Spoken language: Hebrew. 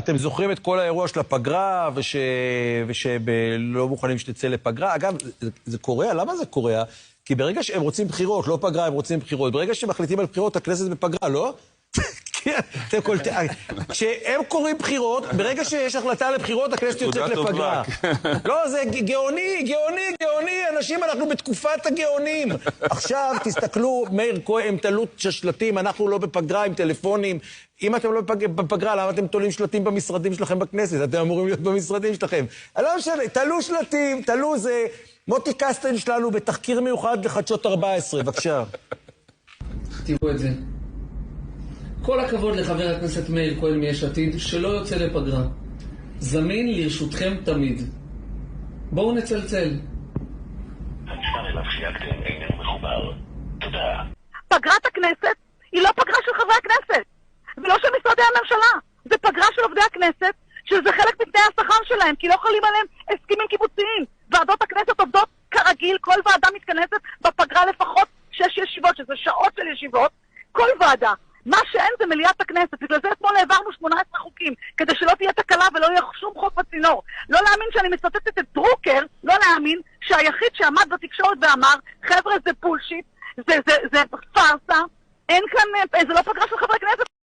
אתם זוכרים את כל האירוע של הפגרה, ושלא מוכנים שתצא לפגרה. אגב, זה קוריאה, למה זה קוריאה? כי ברגע שהם רוצים בחירות, לא פגרה, הם רוצים בחירות. ברגע שמחליטים על בחירות, הכנסת בפגרה, לא? כשהם קוראים בחירות, ברגע שיש החלטה לבחירות, הכנסת יוצאת לפגרה. לא, זה גאוני, גאוני, גאוני, אנשים, אנחנו בתקופת הגאונים. עכשיו, תסתכלו, מאיר כהן, הם תלו שלטים, אנחנו לא בפגרה עם טלפונים. אם אתם לא בפגרה, למה אתם תולים שלטים במשרדים שלכם בכנסת? אתם אמורים להיות במשרדים שלכם. לא משנה, תלו שלטים, תלו זה... מוטי קסטן שלנו בתחקיר מיוחד לחדשות 14, בבקשה. תראו את זה. כל הכבוד לחבר הכנסת מאיר כהן מיש עתיד, שלא יוצא לפגרה. זמין לרשותכם תמיד. בואו נצלצל. המספר אליו חייגתם איננו מחובר. תודה. פגרת הכנסת היא לא פגרה של חברי הכנסת, ולא של משרדי הממשלה. זה פגרה של עובדי הכנסת, שזה חלק מתנאי השכר שלהם, כי לא חלים עליהם הסכמים קיבוציים. ועדות הכנסת עובדות כרגיל, כל ועדה מתכנסת בפגרה לפחות 6 ישיבות, שזה שעות של ישיבות, כל ועדה. מה שאין זה מליאת הכנסת, בגלל זה אתמול העברנו 18 חוקים, כדי שלא תהיה תקלה ולא יהיה שום חוק בצינור. לא להאמין שאני מצטטת את דרוקר, לא להאמין שהיחיד שעמד בתקשורת ואמר, חבר'ה זה פולשיט, זה פרסה, אין כאן, זה לא פגרה של חברי כנסת,